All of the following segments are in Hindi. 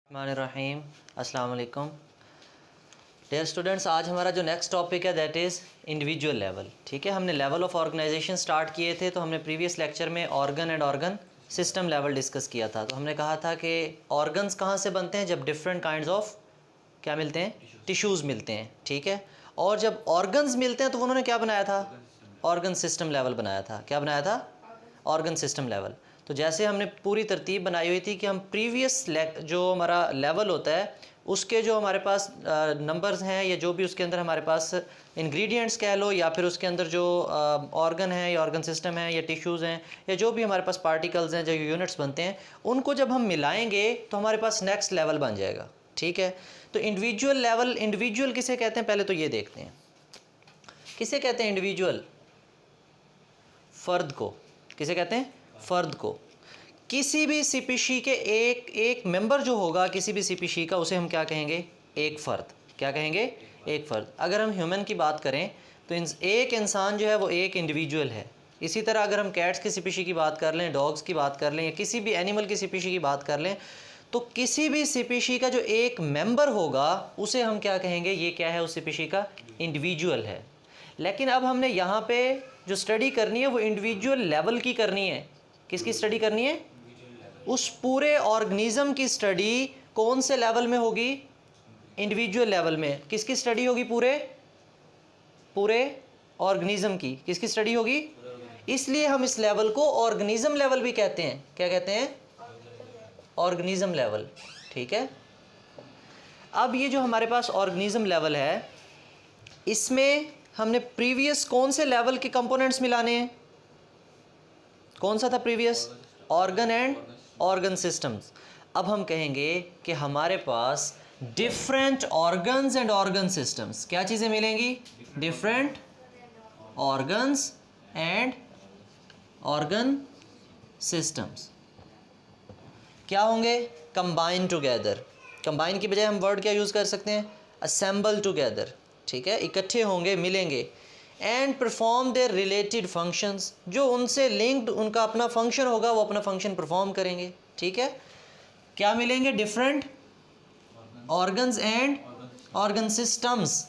रहीम अस्सलाम वालेकुम डियर स्टूडेंट्स। आज हमारा जो नेक्स्ट टॉपिक है दैट इज़ इंडिविजुअल लेवल। ठीक है, हमने लेवल ऑफ ऑर्गेनाइजेशन स्टार्ट किए थे, तो हमने प्रीवियस लेक्चर में organ and organ system level discuss किया था। तो हमने कहा था कि ऑर्गन्स कहाँ से बनते हैं, जब डिफरेंट काइंड्स ऑफ क्या मिलते हैं, टिश्यूज़ मिलते हैं। ठीक है, और जब ऑर्गन्स मिलते हैं तो उन्होंने क्या बनाया था, ऑर्गन सिस्टम लेवल बनाया था। क्या बनाया था, ऑर्गन सिस्टम लेवल। तो जैसे हमने पूरी तरतीब बनाई हुई थी कि हम प्रीवियस जो हमारा लेवल होता है उसके जो हमारे पास नंबर्स हैं या जो भी उसके अंदर हमारे पास इंग्रेडिएंट्स कह लो, या फिर उसके अंदर जो ऑर्गन है या ऑर्गन सिस्टम है या टिश्यूज़ हैं या जो भी हमारे पास पार्टिकल्स हैं, जो यूनिट्स बनते हैं, उनको जब हम मिलाएंगे तो हमारे पास नेक्स्ट लेवल बन जाएगा। ठीक है, तो इंडिविजुअल लेवल, इंडिविजुअल किसे कहते हैं पहले तो ये देखते हैं। किसे कहते हैं इंडिविजुअल? फ़र्द को। किसे कहते हैं? फ़र्द को। किसी भी स्पीशी के एक मेंबर जो होगा किसी भी स्पीशी का, उसे हम क्या कहेंगे, एक फ़र्द। क्या कहेंगे? एक फ़र्द। अगर हम ह्यूमन की बात करें तो एक इंसान जो है वो एक इंडिविजुअल है। इसी तरह अगर हम कैट्स की स्पीशी की बात कर लें, डॉग्स की बात कर लें, या किसी भी एनिमल की स्पीशी की बात कर लें, तो किसी भी स्पीशी का जो एक मेंबर होगा उसे हम क्या कहेंगे, ये क्या है, उस स्पीशी का इंडिविजुअल है। लेकिन अब हमने यहाँ पे जो स्टडी करनी है वो इंडिविजुअल लेवल की करनी है। किसकी स्टडी करनी है? उस पूरे ऑर्गेनिज्म की स्टडी कौन से लेवल में होगी? इंडिविजुअल लेवल में। किसकी स्टडी होगी? पूरे ऑर्गेनिज्म की। किसकी स्टडी होगी? इसलिए हम इस लेवल को ऑर्गेनिज्म लेवल भी कहते हैं। क्या कहते हैं? Organism level. ठीक है, अब ये जो हमारे पास ऑर्गेनिज्म लेवल है, इसमें हमने प्रीवियस कौन से लेवल के कंपोनेंट्स मिलाने हैं? कौन सा था previous? Organ and organ systems. अब हम कहेंगे कि हमारे पास different organs and organ systems, क्या चीज़ें मिलेंगी? Different organs and organ systems क्या होंगे? Combine together. कंबाइन की बजाय हम वर्ड क्या यूज़ कर सकते हैं? Assemble together. ठीक है, इकट्ठे होंगे, मिलेंगे। And perform their related functions, जो उनसे लिंक्ड उनका अपना फंक्शन होगा वो अपना फंक्शन परफॉर्म करेंगे। ठीक है, क्या मिलेंगे? Different organs and organ systems.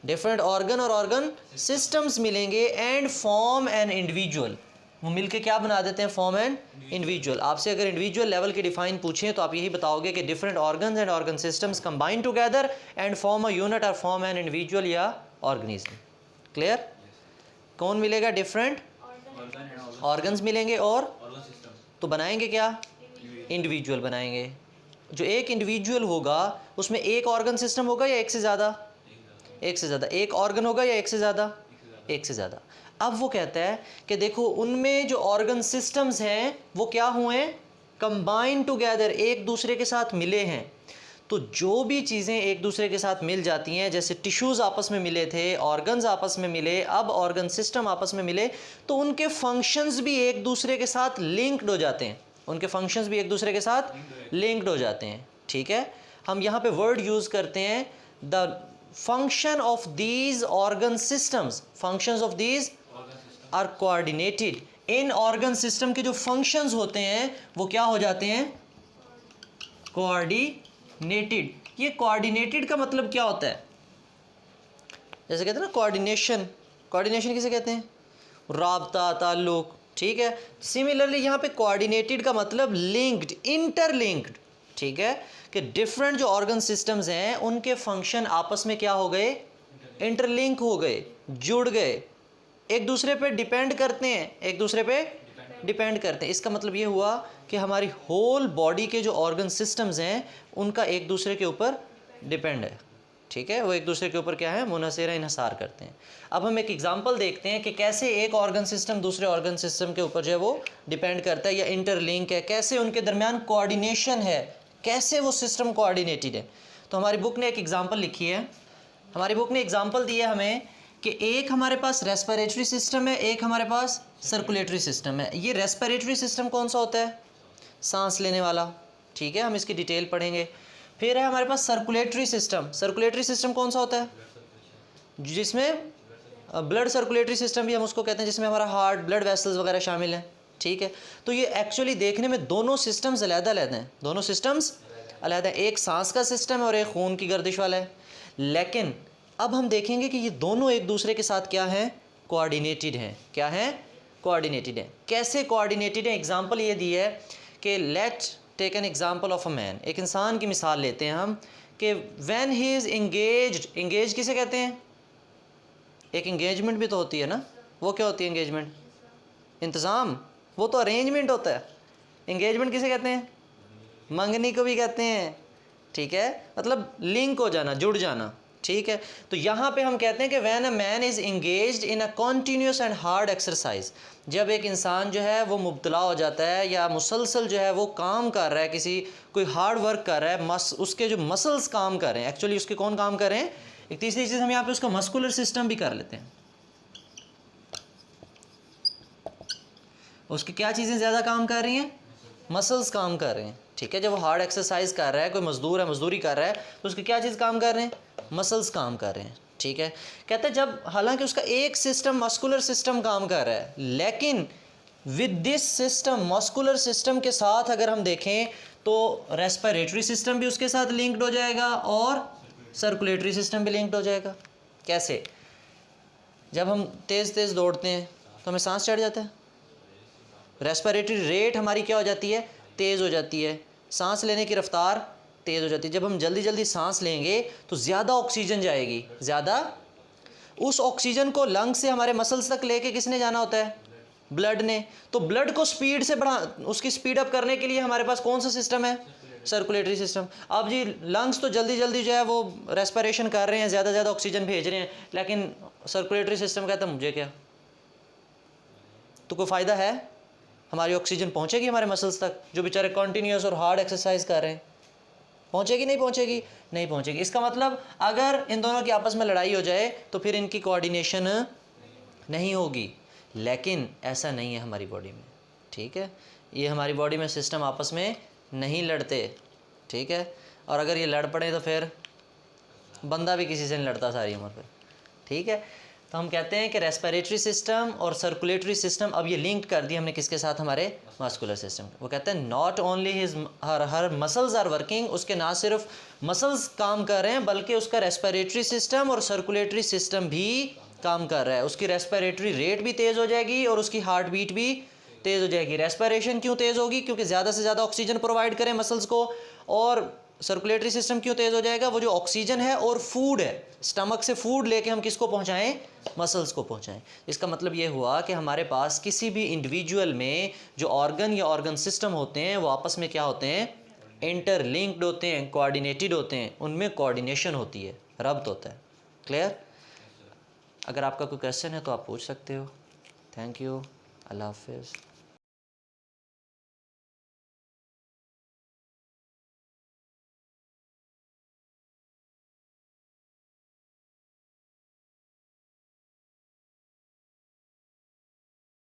Different organ और ऑर्गन सिस्टम्स मिलेंगे एंड फॉर्म एन इंडिविजुअल। वो मिलके क्या बना देते हैं? Form an individual. आपसे अगर इंडिविजुअल लेवल की डिफाइन पूछें तो आप यही बताओगे कि different organs and organ systems combine together and form a unit और फॉर्म एन इंडिविजुअल या ऑर्गेनिज्म। क्लियर? कौन मिलेगा? डिफरेंट ऑर्गन्स मिलेंगे और तो बनाएंगे क्या? इंडिविजुअल बनाएंगे। जो एक इंडिविजुअल होगा उसमें एक ऑर्गन सिस्टम होगा या एक से ज़्यादा? एक से ज़्यादा। एक ऑर्गन होगा या एक से ज़्यादा? एक से ज़्यादा। अब वो कहता है कि देखो उनमें जो ऑर्गन सिस्टम्स हैं वो क्या हुए हैं? कंबाइन टुगेदर, एक दूसरे के साथ मिले हैं। तो जो भी चीज़ें एक दूसरे के साथ मिल जाती हैं, जैसे टिश्यूज़ आपस में मिले थे, ऑर्गन्स आपस में मिले, अब ऑर्गन सिस्टम आपस में मिले, तो उनके फंक्शंस भी एक दूसरे के साथ लिंक्ड हो जाते हैं। उनके फंक्शंस भी एक दूसरे के साथ लिंक्ड हो जाते हैं। ठीक है, हम यहाँ पे वर्ड यूज़ करते हैं the function of these organ systems. Functions of these are coordinated. In organ system के जो फंक्शंस होते हैं वो क्या हो जाते हैं? कोऑर्डिनेटेड। ये कोऑर्डिनेटेड का मतलब क्या होता है? जैसे कहते हैं ना कोऑर्डिनेशन। कोऑर्डिनेशन किसे कहते हैं? राब्ता, ताल्लुक। ठीक है, सिमिलरली यहाँ पे कोऑर्डिनेटेड का मतलब लिंक्ड, इंटरलिंक्ड। ठीक है, कि डिफरेंट जो ऑर्गन सिस्टम्स हैं उनके फंक्शन आपस में क्या हो गए? इंटरलिंक हो गए, जुड़ गए, एक दूसरे पे डिपेंड करते हैं, एक दूसरे पे डिपेंड करते हैं। इसका मतलब ये हुआ कि हमारी होल बॉडी के जो ऑर्गन सिस्टम्स हैं उनका एक दूसरे के ऊपर डिपेंड है। ठीक है, वो एक दूसरे के ऊपर क्या है? मुनहसर इन्हसार करते हैं। अब हम एक एग्जांपल देखते हैं कि कैसे एक ऑर्गन सिस्टम दूसरे ऑर्गन सिस्टम के ऊपर जो है वो डिपेंड करता है या इंटरलिंक है, कैसे उनके दरमियान कोऑर्डिनेशन है, कैसे वो सिस्टम कोऑर्डिनेटेड है। तो हमारी बुक ने एक एग्जाम्पल लिखी है। हमारी बुक ने एग्जाम्पल दिया हमें कि एक हमारे पास रेस्पिरेटरी सिस्टम है, एक हमारे पास सर्कुलेटरी सिस्टम है। ये रेस्पिरेटरी सिस्टम कौन सा होता है? सांस लेने वाला। ठीक है, हम इसकी डिटेल पढ़ेंगे। फिर है हमारे पास सर्कुलेटरी सिस्टम। सर्कुलेटरी सिस्टम कौन सा होता है? जिसमें ब्लड सर्कुलेटरी सिस्टम भी हम उसको कहते हैं, जिसमें हमारा हार्ट, ब्लड वेसल्स वगैरह शामिल हैं। ठीक है, तो ये एक्चुअली देखने में दोनों सिस्टम्स अलग-अलग हैं, दोनों सिस्टम्स अलहदा एक सांस का सिस्टम है और एक खून की गर्दिश वाला है। लेकिन अब हम देखेंगे कि ये दोनों एक दूसरे के साथ क्या हैं, कोऑर्डिनेटेड हैं। क्या हैं, कोऑर्डिनेटेड हैं। कैसे कोऑर्डिनेटेड हैं, एग्जांपल ये दी है कि let's take an example of a man, एक इंसान की मिसाल लेते हैं हम कि when he is engaged, engage किसे कहते हैं, एक एंगेजमेंट भी तो होती है ना, वो क्या होती है एंगेजमेंट, इंतज़ाम, वो तो अरेंजमेंट होता है। एंगेजमेंट किसे कहते हैं, मंगनी को भी कहते हैं, ठीक है, मतलब लिंक हो जाना, जुड़ जाना, ठीक है। तो यहाँ पे हम कहते हैं कि when a man is engaged in a continuous and hard exercise, जब एक इंसान जो है वो मुब्तला हो जाता है या मुसलसल जो है वो काम कर रहा है, किसी कोई हार्ड वर्क कर रहा है, उसके जो मसल्स काम कर रहे हैं, एक्चुअली उसके कौन काम कर रहे हैं। एक तीसरी चीज़ हम यहाँ पे उसका मस्कुलर सिस्टम भी कर लेते हैं, उसकी क्या चीज़ें ज़्यादा काम कर रही हैं, मसल्स काम कर रहे हैं, ठीक है। जब वो हार्ड एक्सरसाइज कर रहा है, कोई मजदूर है मजदूरी कर रहा है, तो उसकी क्या चीज़ काम कर रहे हैं, मसल्स काम कर रहे हैं, ठीक है। कहते हैं जब हालांकि उसका एक सिस्टम मस्कुलर सिस्टम काम कर रहा है, लेकिन with this system muscular system के साथ अगर हम देखें तो रेस्पिरेटरी सिस्टम भी उसके साथ लिंक्ड हो जाएगा और सर्कुलेटरी सिस्टम भी लिंक्ड हो जाएगा। कैसे, जब हम तेज़ तेज़ दौड़ते हैं तो हमें सांस चढ़ जाता है, रेस्पिरेटरी रेट हमारी क्या हो जाती है, तेज़ हो जाती है, सांस लेने की रफ्तार तेज़ हो जाती है। जब हम जल्दी जल्दी सांस लेंगे तो ज़्यादा ऑक्सीजन जाएगी, ज़्यादा, उस ऑक्सीजन को लंग से हमारे मसल्स तक लेके किसने जाना होता है, ब्लड ने। तो ब्लड को स्पीड से बढ़ा, उसकी स्पीड अप करने के लिए हमारे पास कौन सा सिस्टम है, सर्कुलेटरी सिस्टम। अब जी लंग्स तो जल्दी जल्दी जो है वो रेस्पिरेशन कर रहे हैं, ज़्यादा ज़्यादा ऑक्सीजन भेज रहे हैं, लेकिन सर्कुलेटरी सिस्टम कहता है मुझे क्या, तो कोई फ़ायदा है, हमारी ऑक्सीजन पहुंचेगी हमारे मसल्स तक, जो बेचारे कॉन्टीन्यूस और हार्ड एक्सरसाइज कर रहे हैं, पहुंचेगी नहीं पहुंचेगी, नहीं पहुंचेगी। इसका मतलब अगर इन दोनों की आपस में लड़ाई हो जाए तो फिर इनकी कोऑर्डिनेशन नहीं होगी, लेकिन ऐसा नहीं है हमारी बॉडी में, ठीक है। ये हमारी बॉडी में सिस्टम आपस में नहीं लड़ते, ठीक है। और अगर ये लड़ पड़े तो फिर बंदा भी किसी से नहीं लड़ता सारी उम्र पर, ठीक है। तो हम कहते हैं कि रेस्पिरेटरी सिस्टम और सर्कुलेटरी सिस्टम अब ये लिंक कर दिया हमने किसके साथ, हमारे मस्कुलर सिस्टम। वो कहते हैं not only his her muscles are working, उसके ना सिर्फ मसल्स काम कर रहे हैं बल्कि उसका रेस्पिरेटरी सिस्टम और सर्कुलेटरी सिस्टम भी काम कर रहा है। उसकी रेस्पिरेटरी रेट भी तेज़ हो जाएगी और उसकी हार्ट बीट भी तेज़ हो जाएगी। रेस्पिरेशन क्यों तेज़ होगी, क्योंकि ज़्यादा से ज़्यादा ऑक्सीजन प्रोवाइड करें मसल्स को। और सर्कुलेटरी सिस्टम क्यों तेज़ हो जाएगा, वो जो ऑक्सीजन है और फूड है, स्टमक से फूड लेके हम किसको पहुंचाएं, मसल्स को पहुंचाएं। इसका मतलब ये हुआ कि हमारे पास किसी भी इंडिविजुअल में जो ऑर्गन या ऑर्गन सिस्टम होते हैं वो आपस में क्या होते हैं, इंटरलिंक्ड होते हैं, कोऑर्डिनेटेड होते हैं, उनमें कोऑर्डिनेशन होती है, रब्त होता है। क्लियर। अगर आपका कोई क्वेश्चन है तो आप पूछ सकते हो। थैंक यू, अल्लाह हाफिज़।